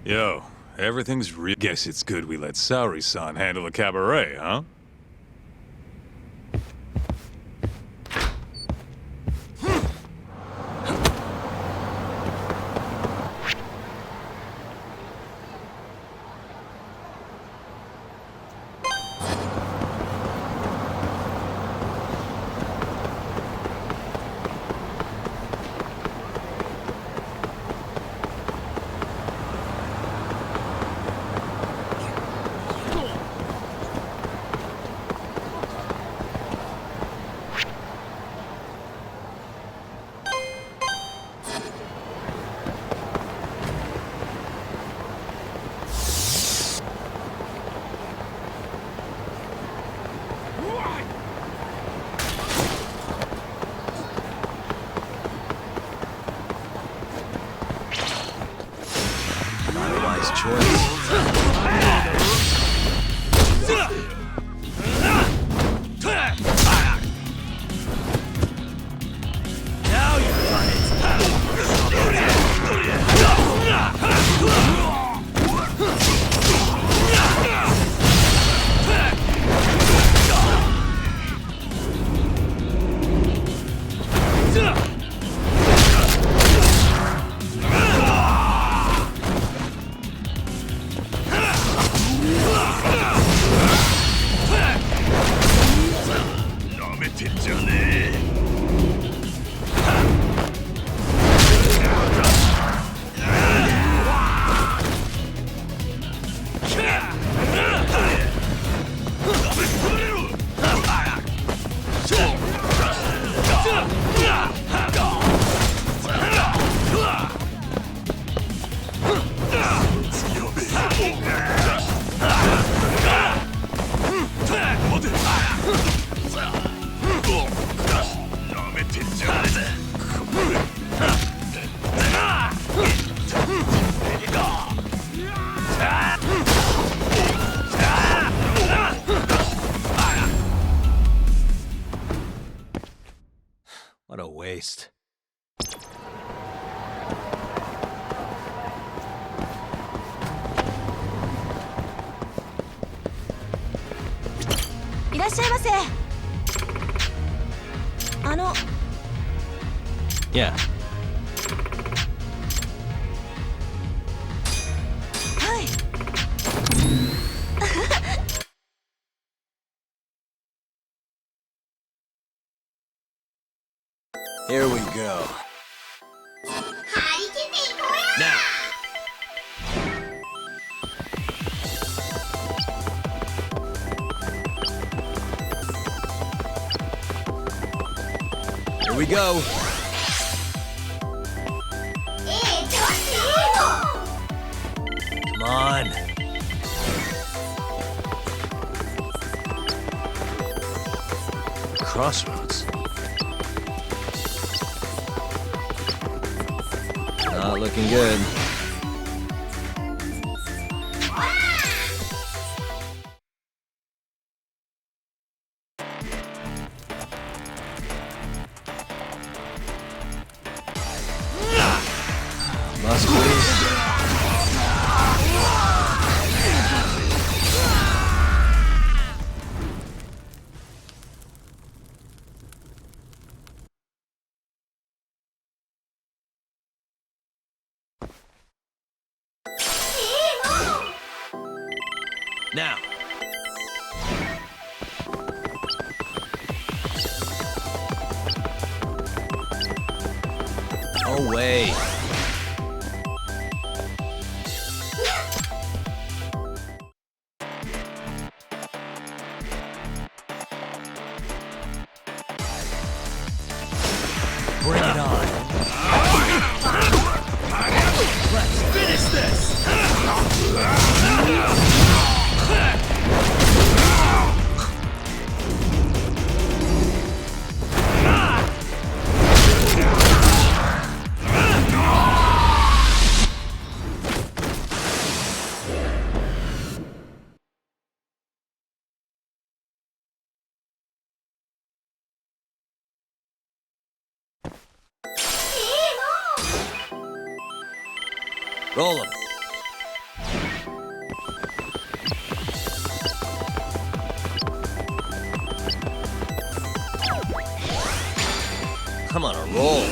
Yo, everything's real. Guess it's good we let Saori-san handle the cabaret, huh? Wise choice. Now you've done What a waste. いらっしゃいませ。Yeah. はい。Here we go. Now. Here we go. Come on. Crossroads. Not looking good. Must be. Now. Oh, way. Bring it on. Let's finish this! Roll 'em. I'm on a roll.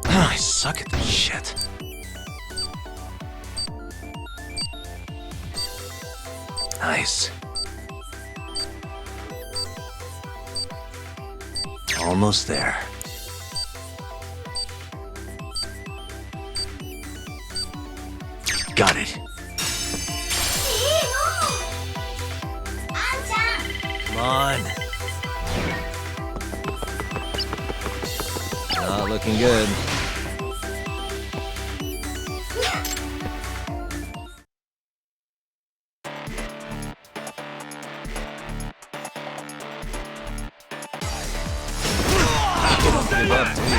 I suck at this shit. Nice. Almost there. Got it. Come on. Not looking good. Give up,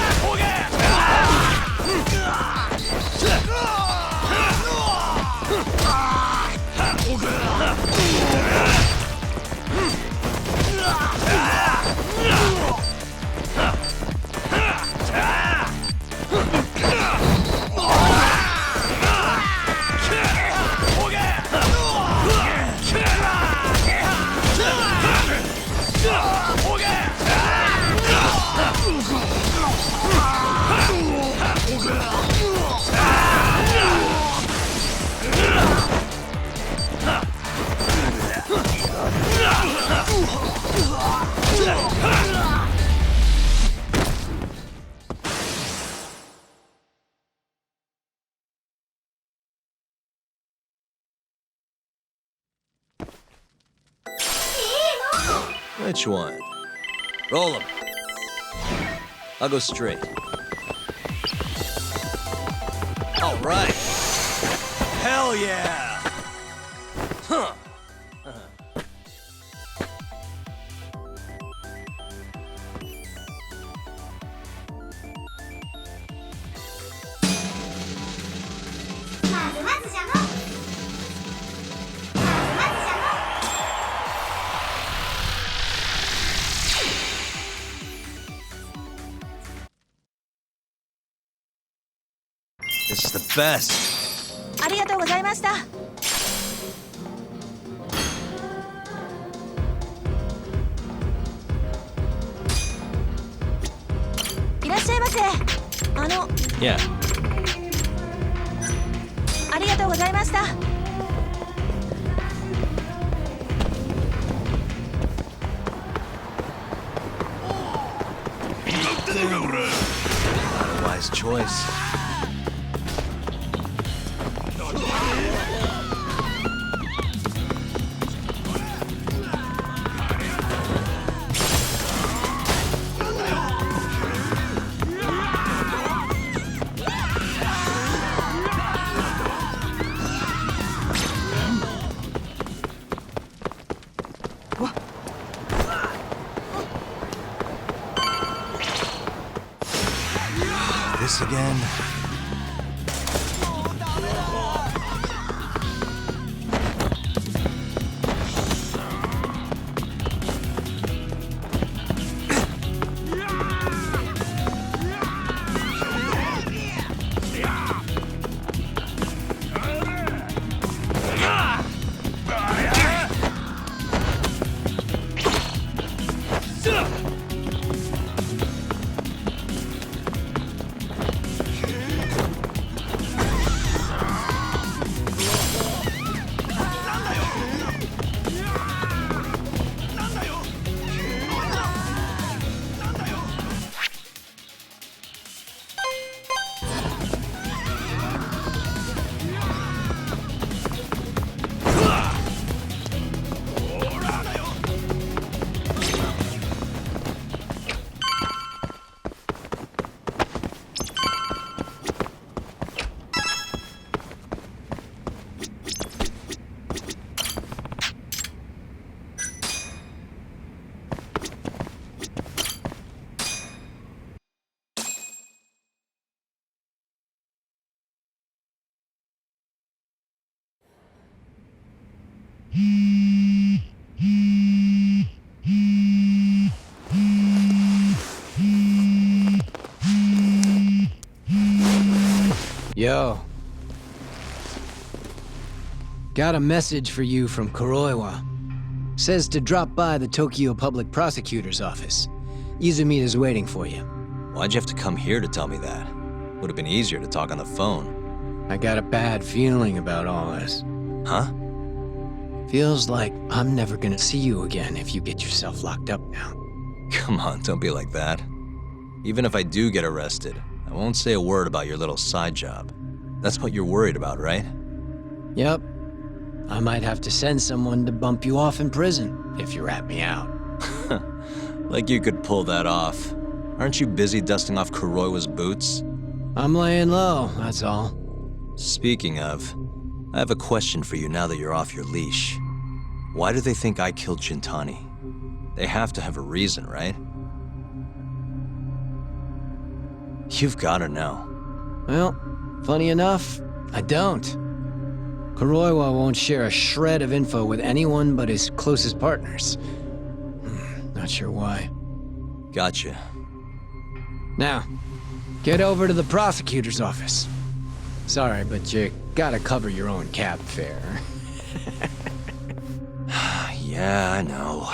Which one? Roll them. I'll go straight. All right. Hell yeah! Huh. This is the best. ありがとうございました。いらっしゃいませ。Yeah. ありがとうございました。Not a wise choice. This again. Yo. Got a message for you from Kuroiwa. Says to drop by the Tokyo Public Prosecutor's office. Izumita's waiting for you. Why'd you have to come here to tell me that? Would have been easier to talk on the phone. I got a bad feeling about all this. Huh? Feels like I'm never gonna see you again if you get yourself locked up now. Come on, don't be like that. Even if I do get arrested, I won't say a word about your little side job. That's what you're worried about, right? Yep. I might have to send someone to bump you off in prison if you rat me out. Like you could pull that off. Aren't you busy dusting off Kuroiwa's boots? I'm laying low, that's all. Speaking of, I have a question for you now that you're off your leash. Why do they think I killed Shintani? They have to have a reason, right? You've gotta know. Well, funny enough, I don't. Kuroiwa won't share a shred of info with anyone but his closest partners. Not sure why. Gotcha. Now, get over to the prosecutor's office. Sorry, but you gotta cover your own cab fare. Yeah, I know.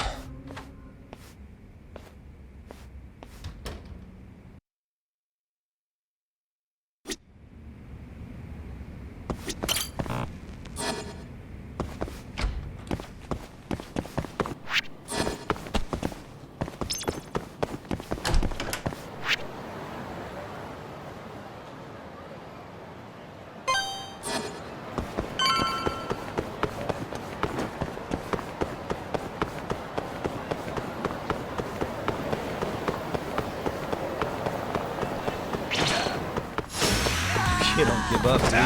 You don't give up, do you?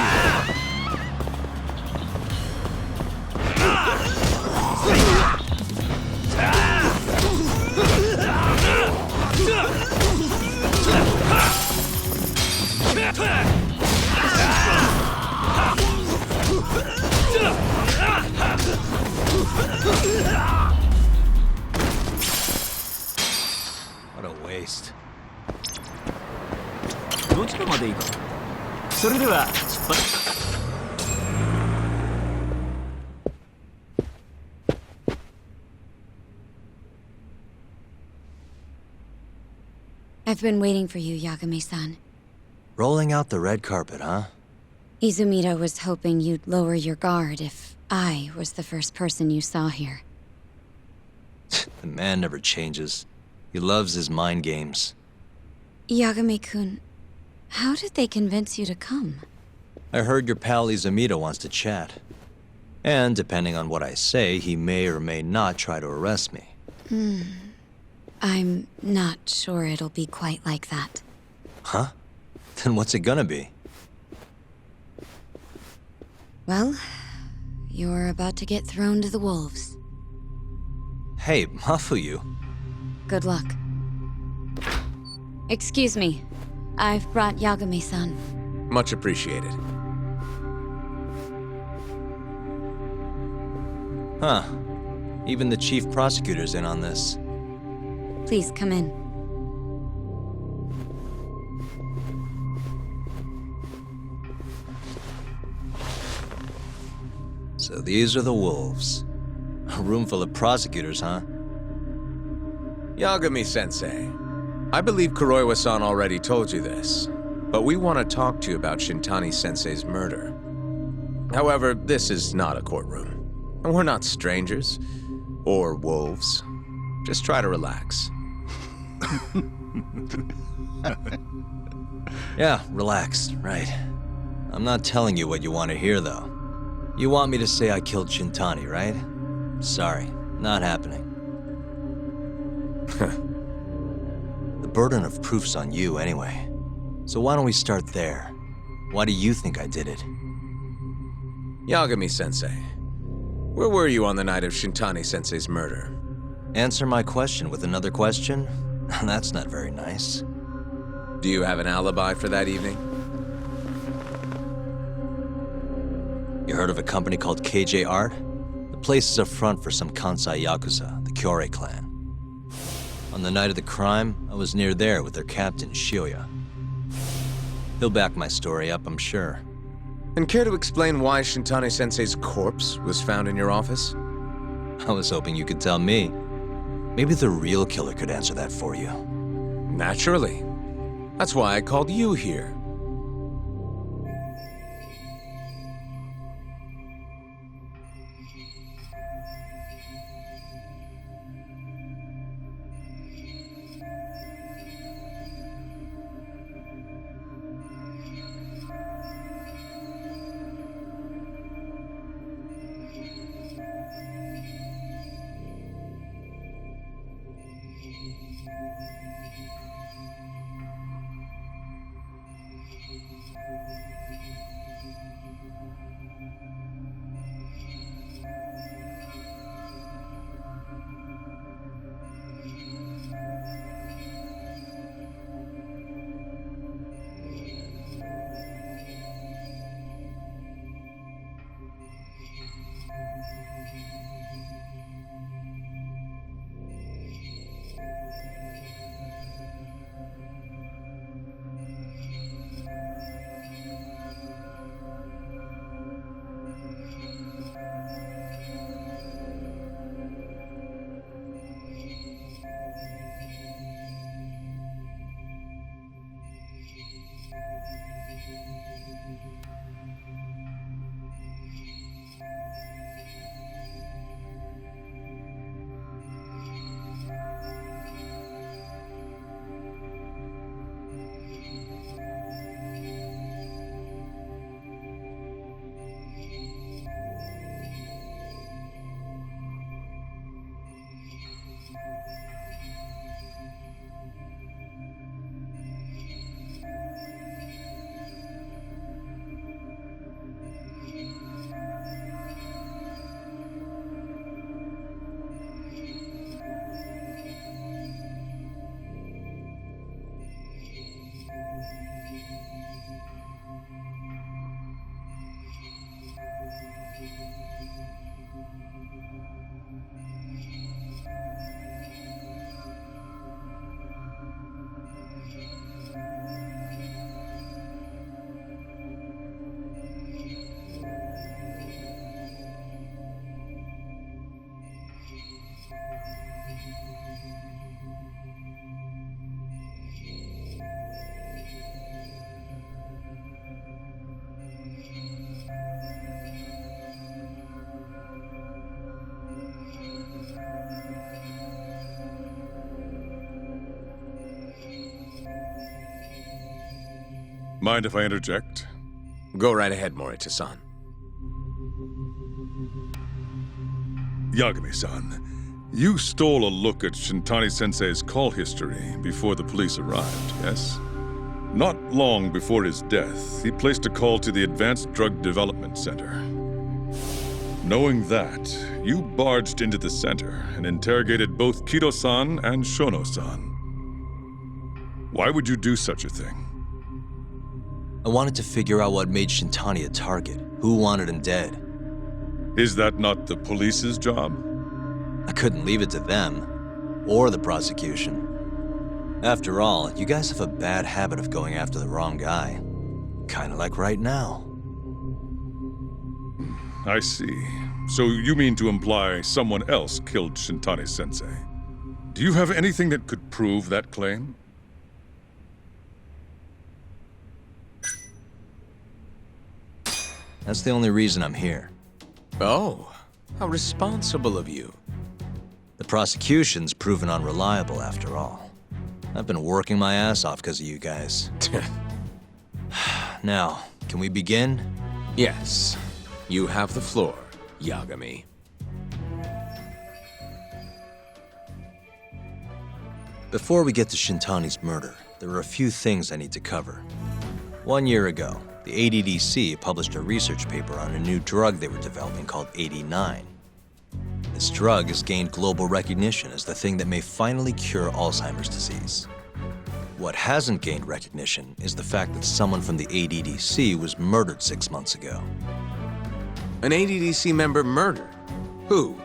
What a waste. どちらまで行く？それでは出発。I've been waiting for you, Yagami-san. Rolling out the red carpet, huh? Izumita was hoping you'd lower your guard if I was the first person you saw here. The man never changes. He loves his mind games. Yagami-kun, how did they convince you to come? I heard your pal Izumita wants to chat. And depending on what I say, he may or may not try to arrest me. I'm not sure it'll be quite like that. Huh? Then what's it gonna be? Well, you're about to get thrown to the wolves. Hey, Mafuyu. Good luck. Excuse me. I've brought Yagami-san. Much appreciated. Huh. Even the chief prosecutor's in on this. Please come in. So these are the wolves. A room full of prosecutors, huh? Yagami-sensei, I believe Kuroiwa-san already told you this, but we want to talk to you about Shintani-sensei's murder. However, this is not a courtroom, and we're not strangers, or wolves. Just try to relax. Yeah, relax, right. I'm not telling you what you want to hear, though. You want me to say I killed Shintani, right? Sorry, not happening. The burden of proof's on you anyway. So why don't we start there? Why do you think I did it? Yagami-sensei, where were you on the night of Shintani-sensei's murder? Answer my question with another question? That's not very nice. Do you have an alibi for that evening? You heard of a company called KJ Art? The place is a front for some Kansai Yakuza, the Kyorei clan. On the night of the crime, I was near there with their captain, Shioya. He'll back my story up, I'm sure. And care to explain why Shintani-sensei's corpse was found in your office? I was hoping you could tell me. Maybe the real killer could answer that for you. Naturally. That's why I called you here. Mind if I interject? Go right ahead, Morita-san. Yagami-san, you stole a look at Shintani-sensei's call history before the police arrived, yes? Not long before his death, he placed a call to the Advanced Drug Development Center. Knowing that, you barged into the center and interrogated both Kido-san and Shono-san. Why would you do such a thing? I wanted to figure out what made Shintani a target, who wanted him dead. Is that not the police's job? I couldn't leave it to them, or the prosecution. After all, you guys have a bad habit of going after the wrong guy. Kinda like right now. I see. So you mean to imply someone else killed Shintani-sensei? Do you have anything that could prove that claim? That's the only reason I'm here. Oh, how responsible of you. The prosecution's proven unreliable after all. I've been working my ass off because of you guys. Now, can we begin? Yes, you have the floor, Yagami. Before we get to Shintani's murder, there are a few things I need to cover. 1 year ago, the ADDC published a research paper on a new drug they were developing called 89. This drug has gained global recognition as the thing that may finally cure Alzheimer's disease. What hasn't gained recognition is the fact that someone from the ADDC was murdered 6 months ago. An ADDC member murdered? Who?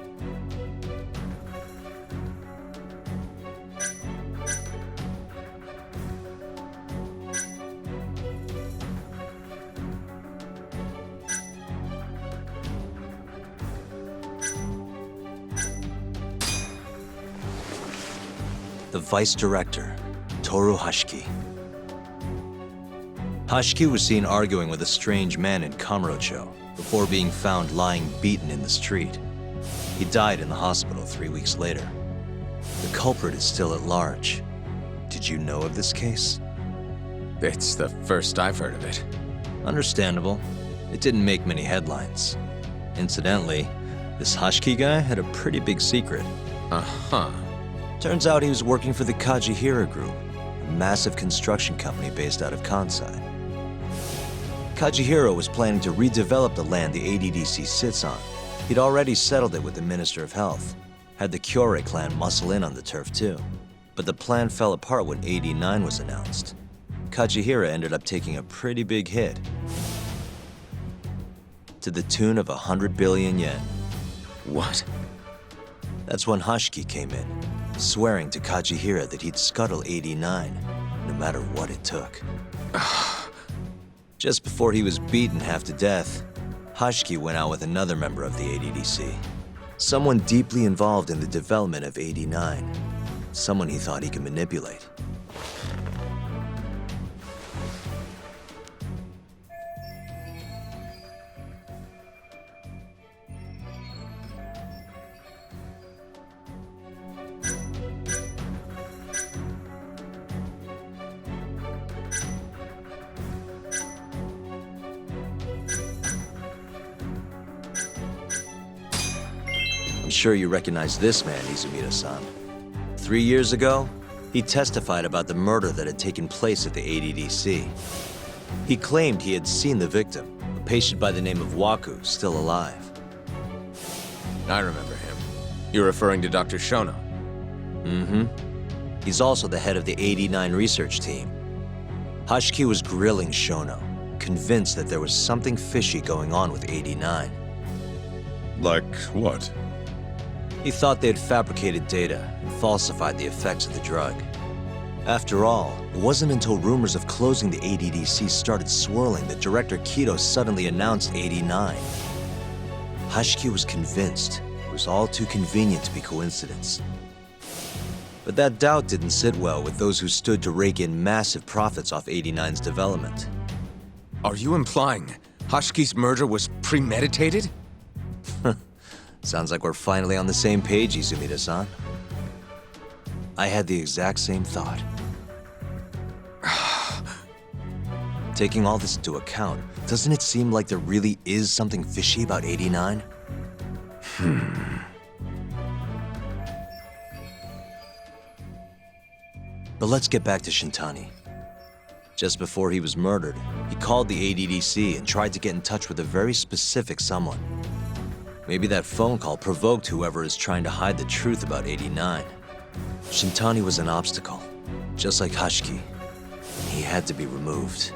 the vice director, Toru Hashiki. Hashiki was seen arguing with a strange man in Kamurocho before being found lying beaten in the street. He died in the hospital 3 weeks later. The culprit is still at large. Did you know of this case? It's the first I've heard of it. Understandable. It didn't make many headlines. Incidentally, this Hashiki guy had a pretty big secret. Uh-huh. Turns out he was working for the Kajihira Group, a massive construction company based out of Kansai. Kajihira was planning to redevelop the land the ADDC sits on. He'd already settled it with the Minister of Health, had the Kyorei clan muscle in on the turf too. But the plan fell apart when AD9 was announced. Kajihira ended up taking a pretty big hit, to the tune of 100 billion yen. What? That's when Hashiki came in, swearing to Kajihira that he'd scuttle AD9, no matter what it took. Just before he was beaten half to death, Hashiki went out with another member of the ADDC. Someone deeply involved in the development of AD9. Someone he thought he could manipulate. I'm sure you recognize this man, Izumida-san. 3 years ago, he testified about the murder that had taken place at the ADDC. He claimed he had seen the victim, a patient by the name of Waku, still alive. I remember him. You're referring to Dr. Shono. Mm-hmm. He's also the head of the AD9 research team. Hashiki was grilling Shono, convinced that there was something fishy going on with AD9. Like what? He thought they had fabricated data and falsified the effects of the drug. After all, it wasn't until rumors of closing the ADDC started swirling that Director Kido suddenly announced AD9. Hashiki was convinced it was all too convenient to be coincidence. But that doubt didn't sit well with those who stood to rake in massive profits off AD9's development. Are you implying Hashiki's murder was premeditated? Sounds like we're finally on the same page, Izumida-san. I had the exact same thought. Taking all this into account, doesn't it seem like there really is something fishy about AD9? But let's get back to Shintani. Just before he was murdered, he called the ADDC and tried to get in touch with a very specific someone. Maybe that phone call provoked whoever is trying to hide the truth about AD9. Shintani was an obstacle, just like Hashiki. He had to be removed.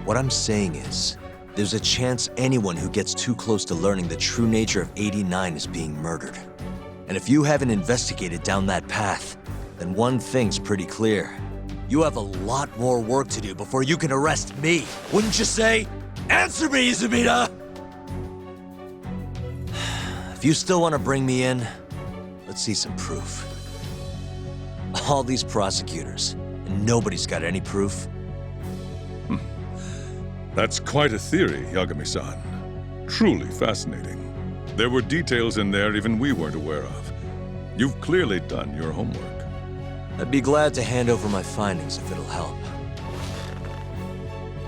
What I'm saying is, there's a chance anyone who gets too close to learning the true nature of AD9 is being murdered. And if you haven't investigated down that path, then one thing's pretty clear. You have a lot more work to do before you can arrest me, wouldn't you say? Answer me, Izumida! If you still want to bring me in, let's see some proof. All these prosecutors, and nobody's got any proof. That's quite a theory, Yagami-san. Truly fascinating. There were details in there even we weren't aware of. You've clearly done your homework. I'd be glad to hand over my findings if it'll help.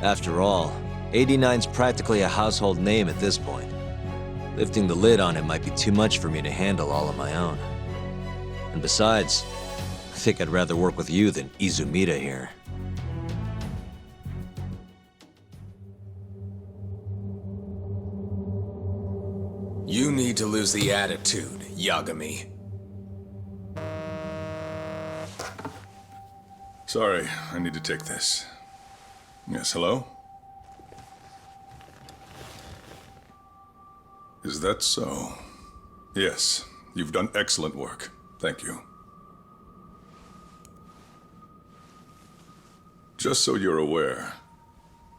After all, AD9's practically a household name at this point. Lifting the lid on it might be too much for me to handle all on my own. And besides, I think I'd rather work with you than Izumida here. You need to lose the attitude, Yagami. Sorry, I need to take this. Yes, hello? Is that so? Yes, you've done excellent work. Thank you. Just so you're aware,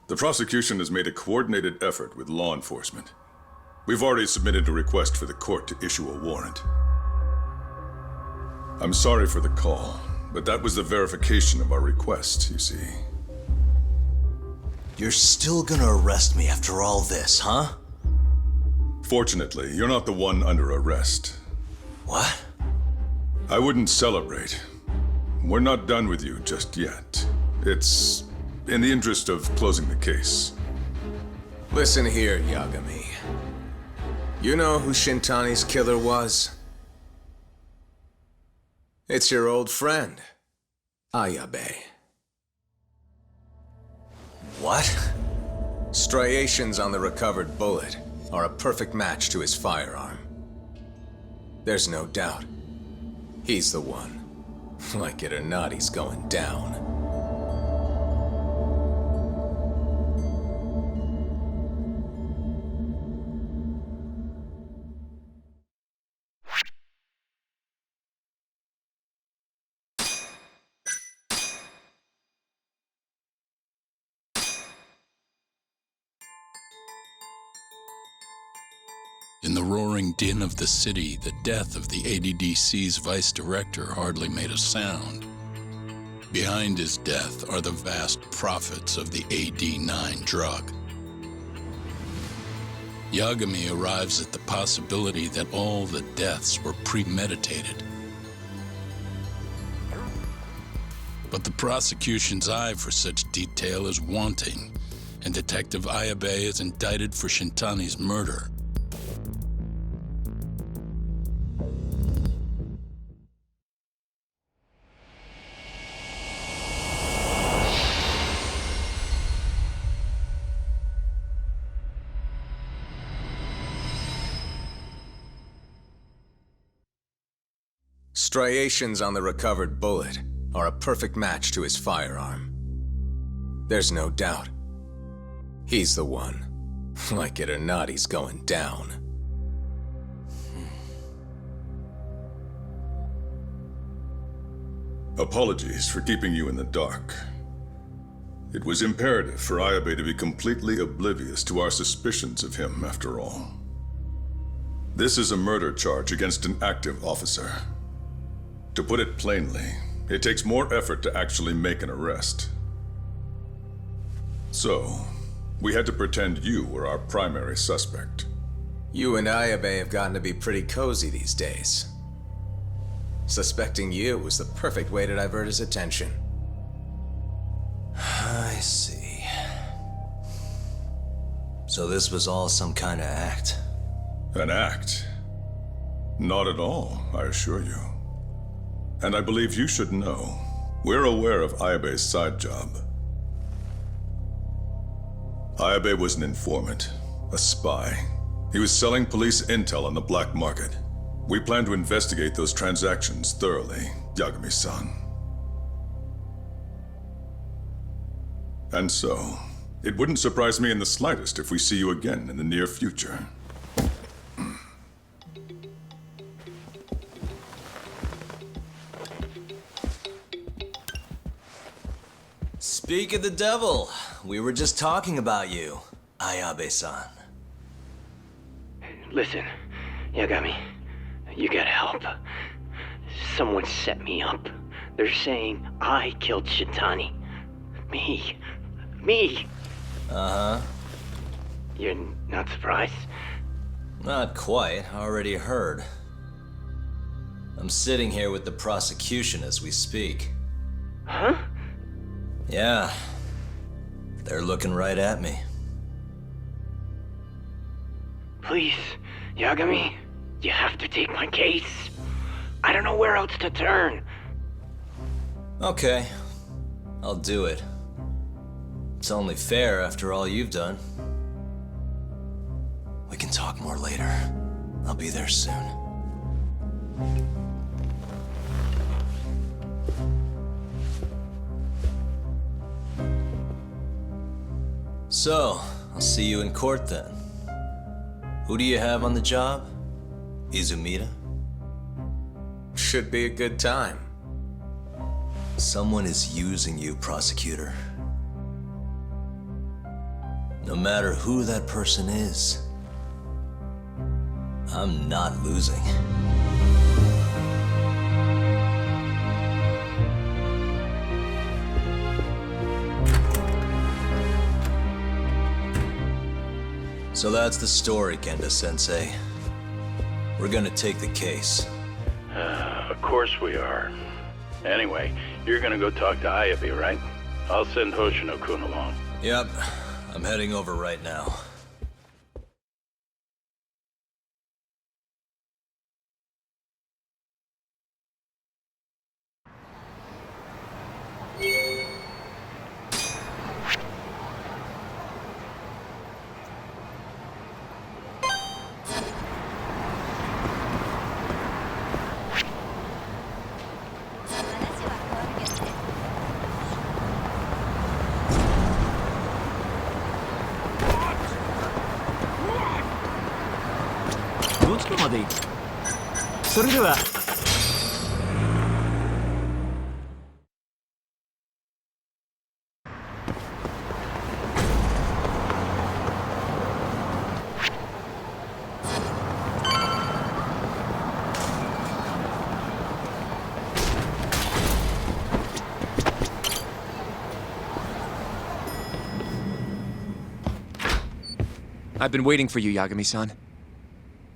the prosecution has made a coordinated effort with law enforcement. We've already submitted a request for the court to issue a warrant. I'm sorry for the call, But that was the verification of our request, you see. You're still gonna arrest me after all this, huh? Fortunately, you're not the one under arrest. What? I wouldn't celebrate. We're not done with you just yet. It's in the interest of closing the case. Listen here, Yagami. You know who Shintani's killer was? It's your old friend, Ayabe. What? Striations on the recovered bullet are a perfect match to his firearm. There's no doubt. He's the one. Like it or not, he's going down. In the roaring din of the city, the death of the ADDC's vice director hardly made a sound. Behind his death are the vast profits of the AD9 drug. Yagami arrives at the possibility that all the deaths were premeditated. But the prosecution's eye for such detail is wanting, and Detective Ayabe is indicted for Shintani's murder. Striations on the recovered bullet are a perfect match to his firearm. There's no doubt. He's the one. Like it or not, he's going down. Apologies for keeping you in the dark. It was imperative for Ayabe to be completely oblivious to our suspicions of him, after all. This is a murder charge against an active officer. To put it plainly, it takes more effort to actually make an arrest. So, we had to pretend you were our primary suspect. You and Ayabe have gotten to be pretty cozy these days. Suspecting you was the perfect way to divert his attention. I see. So this was all some kind of act. An act? Not at all, I assure you. And I believe you should know, we're aware of Ayabe's side job. Ayabe was an informant, a spy. He was selling police intel on the black market. We plan to investigate those transactions thoroughly, Yagami-san. And so, it wouldn't surprise me in the slightest if we see you again in the near future. Speak of the devil, we were just talking about you, Ayabe-san. Listen, Yagami, you gotta help. Someone set me up. They're saying I killed Shintani. Me. Uh-huh. You're not surprised? Not quite, already heard. I'm sitting here with the prosecution as we speak. Huh? Yeah. They're looking right at me. Please, Yagami, you have to take my case. I don't know where else to turn. Okay, I'll do it. It's only fair after all you've done. We can talk more later. I'll be there soon. So, I'll see you in court then. Who do you have on the job? Izumida? Should be a good time. Someone is using you, prosecutor. No matter who that person is, I'm not losing. So that's the story, Genda-sensei. We're gonna take the case. Of course we are. Anyway, you're gonna go talk to Ayabe, right? I'll send Hoshino-kun along. Yep, I'm heading over right now. I've been waiting for you, Yagami-san.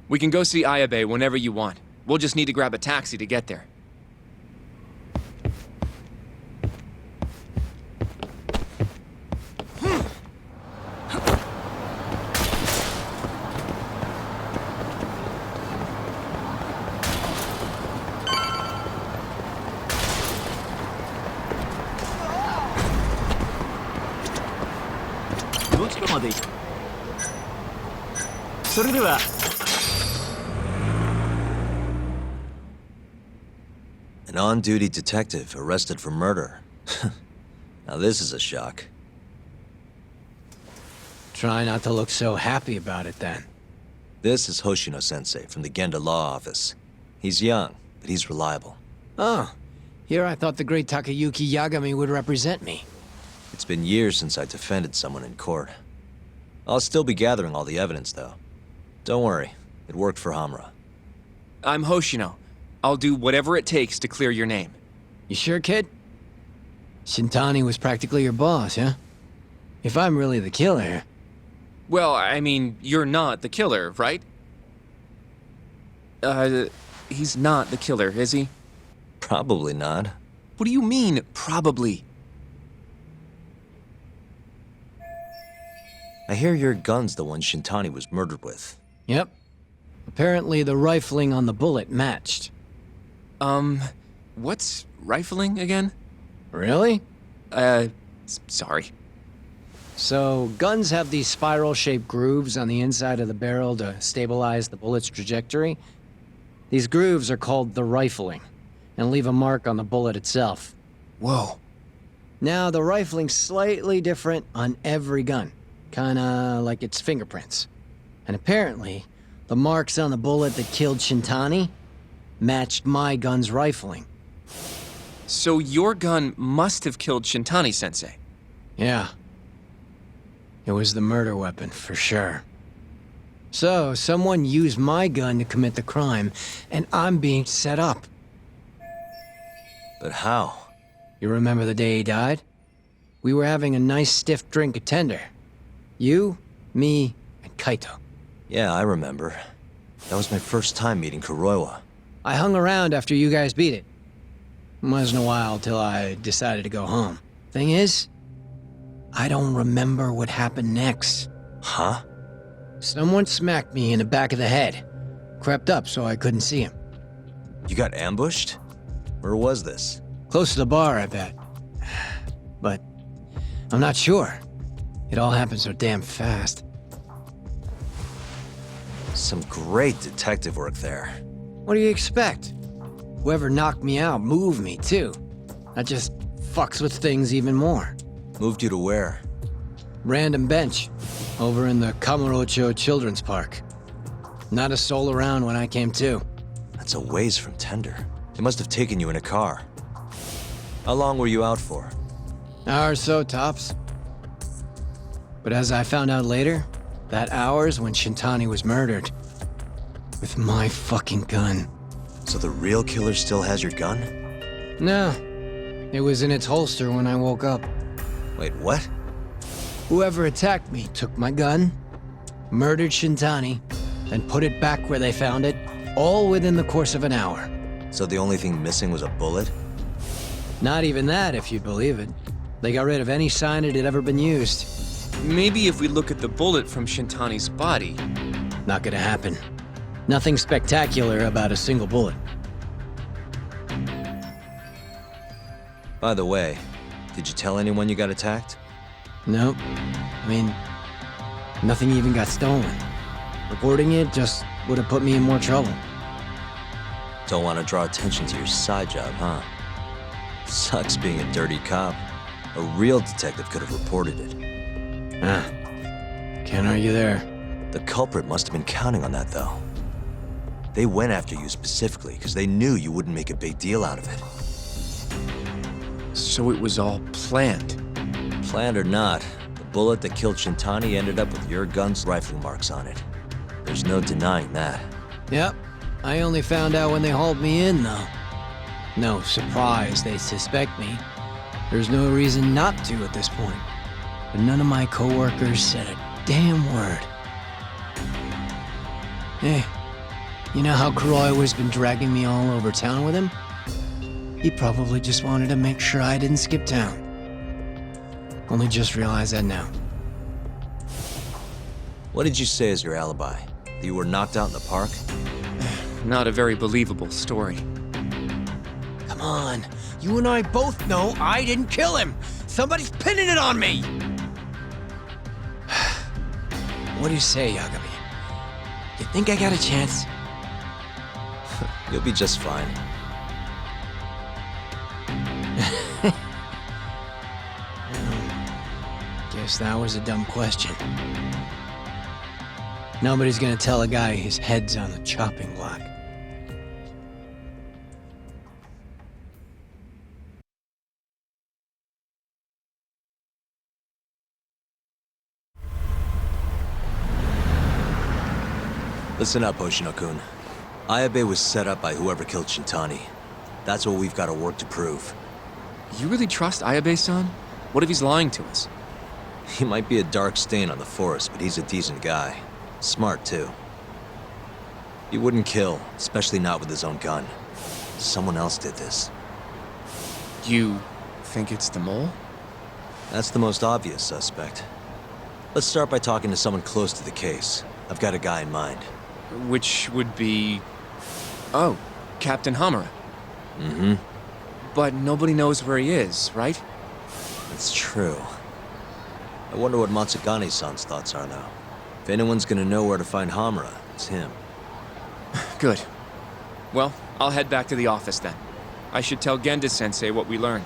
We can go see Ayabe whenever you want. We'll just need to grab a taxi to get there. An on-duty detective arrested for murder. Now this is a shock. Try not to look so happy about it then. This is Hoshino-sensei from the Genda Law Office. He's young, but he's reliable. Oh, here I thought the great Takayuki Yagami would represent me. It's been years since I defended someone in court. I'll still be gathering all the evidence, though. Don't worry, it worked for Hamura. I'm Hoshino. I'll do whatever it takes to clear your name. You sure, kid? Shintani was practically your boss, huh? If I'm really the killer... Well, I mean, you're not the killer, right? He's not the killer, is he? Probably not. What do you mean, probably? I hear your gun's the one Shintani was murdered with. Yep. Apparently the rifling on the bullet matched. What's rifling again? Really? Sorry. So, guns have these spiral-shaped grooves on the inside of the barrel to stabilize the bullet's trajectory. These grooves are called the rifling, and leave a mark on the bullet itself. Whoa. Now, the rifling's slightly different on every gun. Kinda like its fingerprints. And apparently, the marks on the bullet that killed Shintani matched my gun's rifling. So your gun must have killed Shintani-sensei? Yeah. It was the murder weapon, for sure. So, someone used my gun to commit the crime, and I'm being set up. But how? You remember the day he died? We were having a nice stiff drink at Tender. You, me, and Kaito. Yeah, I remember. That was my first time meeting Kuroiwa. I hung around after you guys beat it. Wasn't a while till I decided to go home. Thing is, I don't remember what happened next. Huh? Someone smacked me in the back of the head. Crept up so I couldn't see him. You got ambushed? Where was this? Close to the bar, I bet. But I'm not sure. It all happened so damn fast. Some great detective work there. What do you expect? Whoever knocked me out moved me, too. That just fucks with things even more. Moved you to where? Random bench, over in the Kamurocho Children's Park. Not a soul around when I came to. That's a ways from Tender. They must have taken you in a car. How long were you out for? Hour or so, tops. But as I found out later, that hour's when Shintani was murdered. With my fucking gun. So the real killer still has your gun? No. It was in its holster when I woke up. Wait, what? Whoever attacked me took my gun, murdered Shintani, then put it back where they found it, all within the course of an hour. So the only thing missing was a bullet? Not even that, if you'd believe it. They got rid of any sign it had ever been used. Maybe if we look at the bullet from Shintani's body. Not gonna happen. Nothing spectacular about a single bullet. By the way, did you tell anyone you got attacked? Nope. I mean, nothing even got stolen. Reporting it just would have put me in more trouble. Don't want to draw attention to your side job, huh? Sucks being a dirty cop. A real detective could have reported it. Can't argue there. The culprit must have been counting on that, though. They went after you specifically because they knew you wouldn't make a big deal out of it. So it was all planned. Planned or not, the bullet that killed Shintani ended up with your gun's rifling marks on it. There's no denying that. Yep. I only found out when they hauled me in, though. No surprise they suspect me. There's no reason not to at this point. But none of my coworkers said a damn word. Hey, you know how Croy was been dragging me all over town with him? He probably just wanted to make sure I didn't skip town. Only just realized that now. What did you say as your alibi? That you were knocked out in the park? Not a very believable story. Come on, you and I both know I didn't kill him! Somebody's pinning it on me! What do you say, Yagami? You think I got a chance? You'll be just fine. Guess that was a dumb question. Nobody's gonna tell a guy his head's on the chopping block. Listen up, Hoshino-kun. Ayabe was set up by whoever killed Shintani. That's what we've got to work to prove. You really trust Ayabe-san? What if he's lying to us? He might be a dark stain on the force, but he's a decent guy. Smart, too. He wouldn't kill, especially not with his own gun. Someone else did this. You think it's the mole? That's the most obvious suspect. Let's start by talking to someone close to the case. I've got a guy in mind. Which would be... Oh, Captain Hamura. Mm-hmm. But nobody knows where he is, right? That's true. I wonder what Matsugane-san's thoughts are, though. If anyone's gonna know where to find Hamura, it's him. Good. Well, I'll head back to the office then. I should tell Genda-sensei what we learned.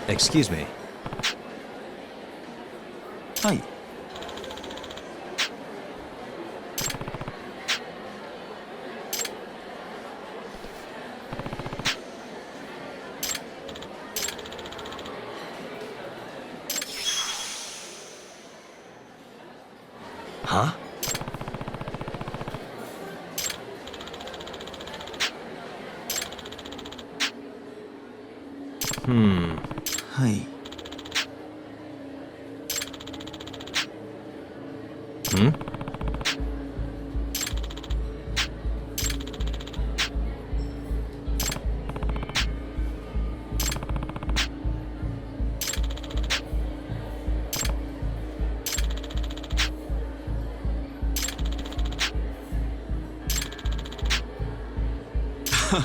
Excuse me. Hi. Huh? Hi. Eh?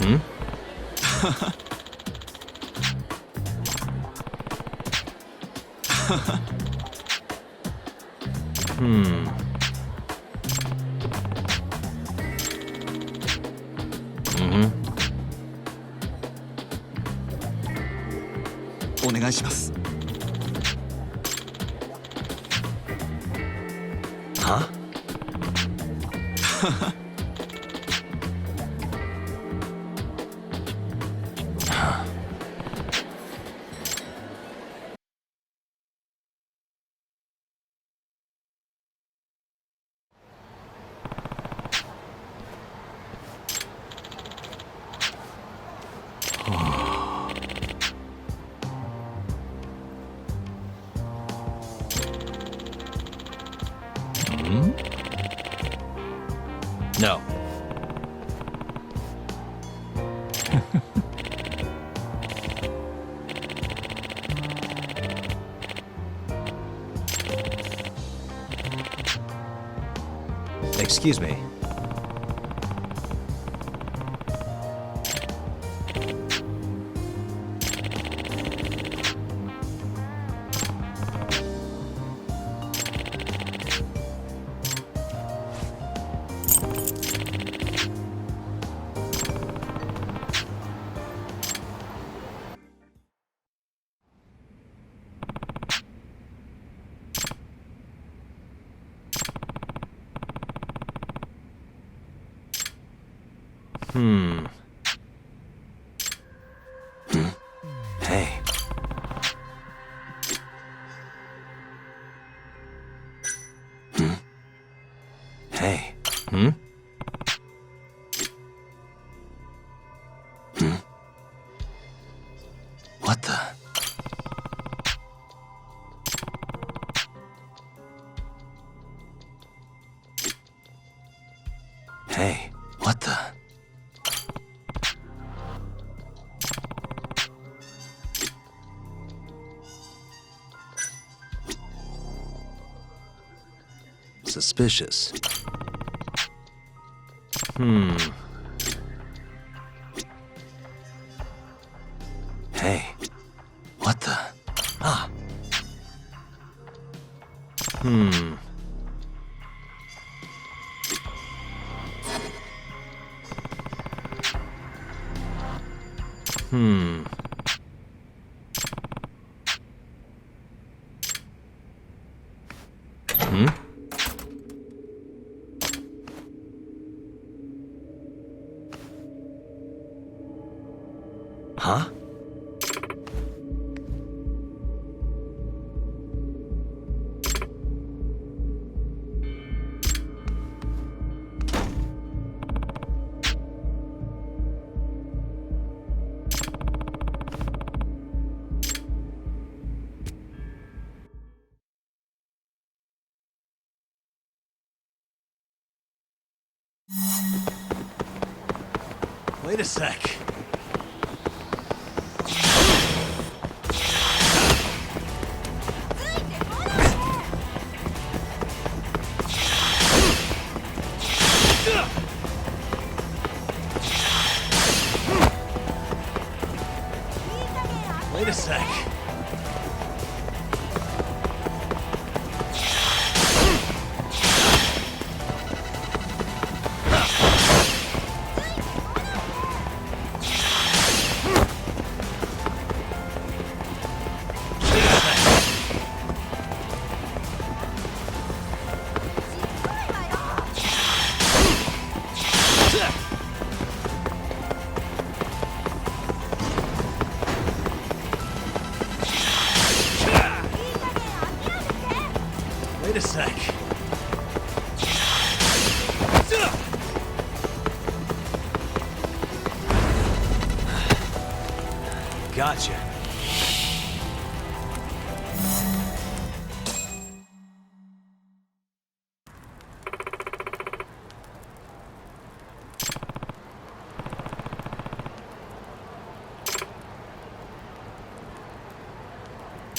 Hmm? Hmm. Mm-hmm. お願いします。 Huh? Hmm? No. Excuse me. Hmm. Hey. Hey. Hmm? What the? Hey, what the? Suspicious. Hmm. Hey, what the? Ah. Hmm. Hmm. Hmm? Huh? Wait a sec. Wait a sec. Wait a sec. Gotcha.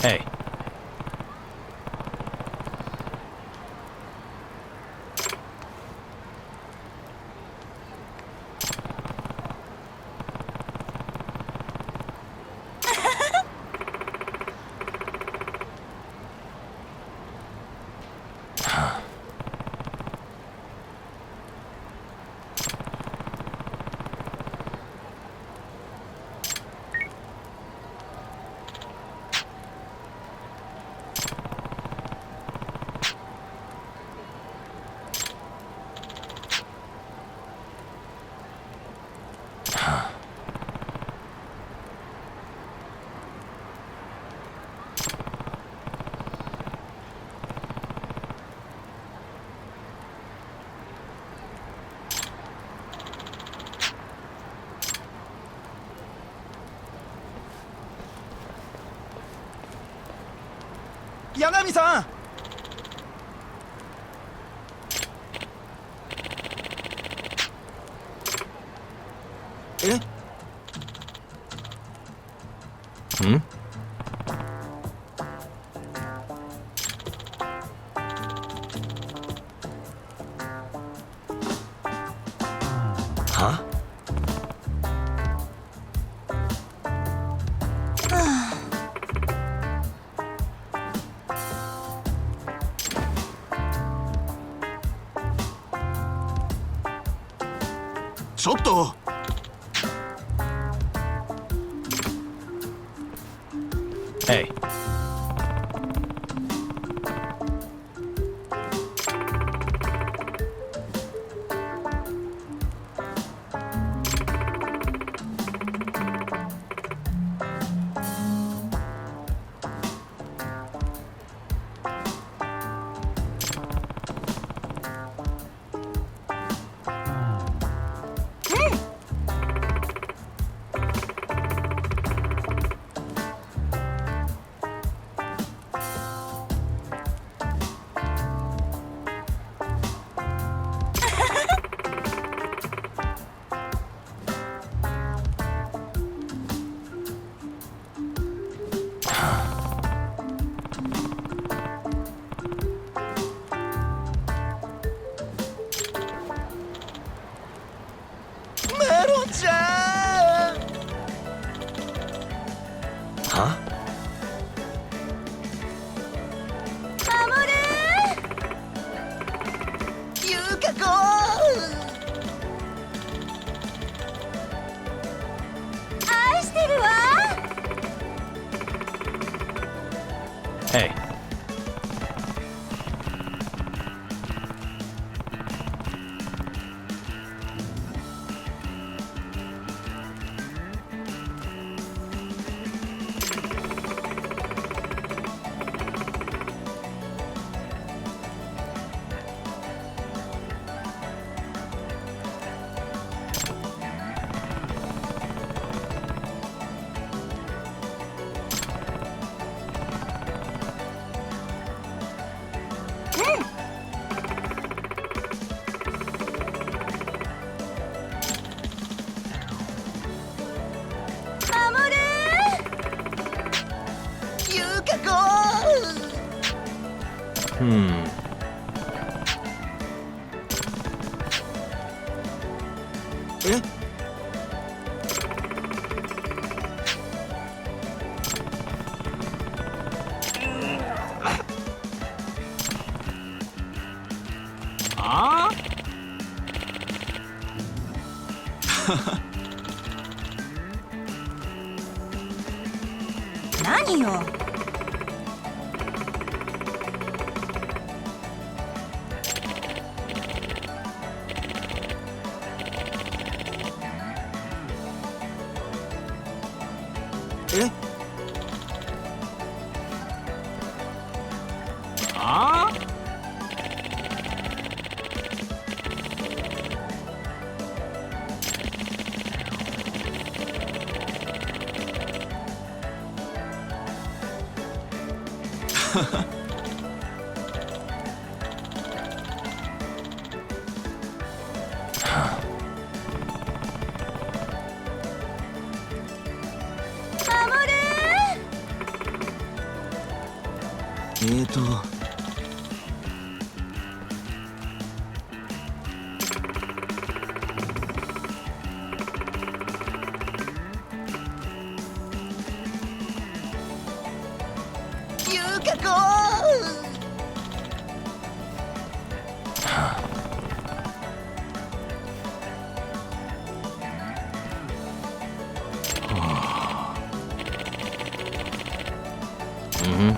Hey. 八神さん。え？ん？は？ちょっと。Hey. Huh? ゆうか子。愛してるわ。 Hey.え？ああ？何よ。え？ああ？ゆうか子。Mm-hmm.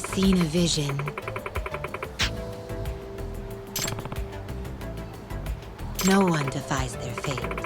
has seen a vision. No one defies their fate.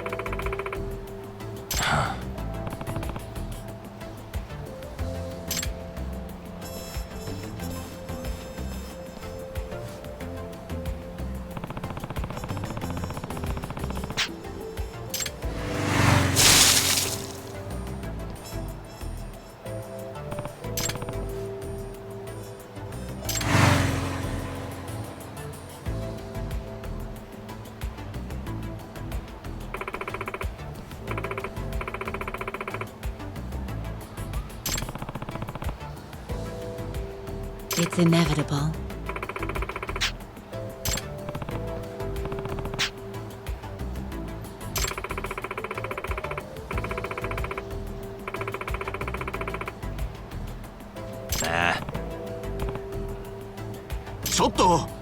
It's inevitable. Nah. ちょっと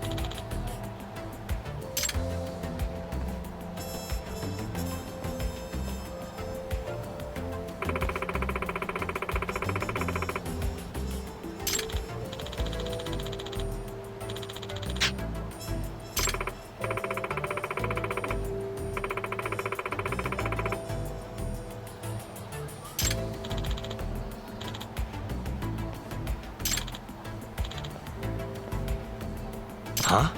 Huh?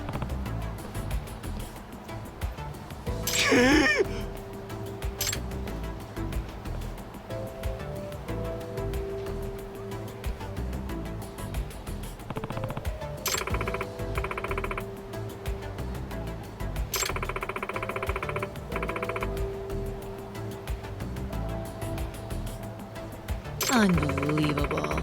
Unbelievable.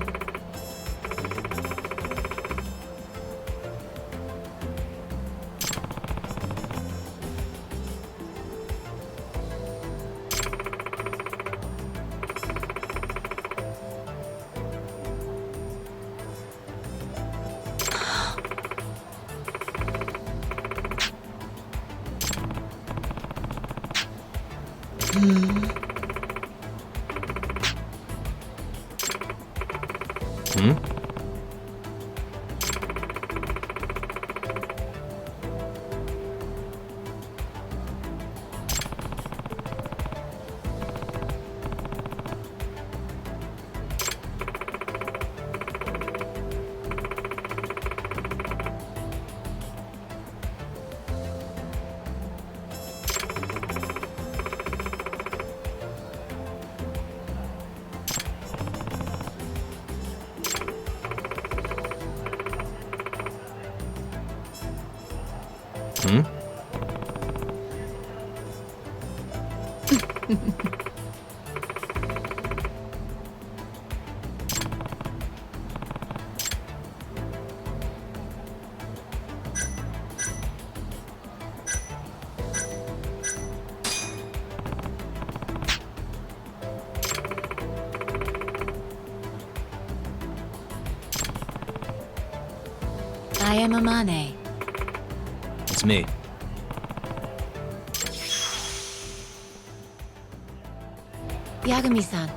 Hmm? Hmm? I am Amane. It's me. Yagami-san,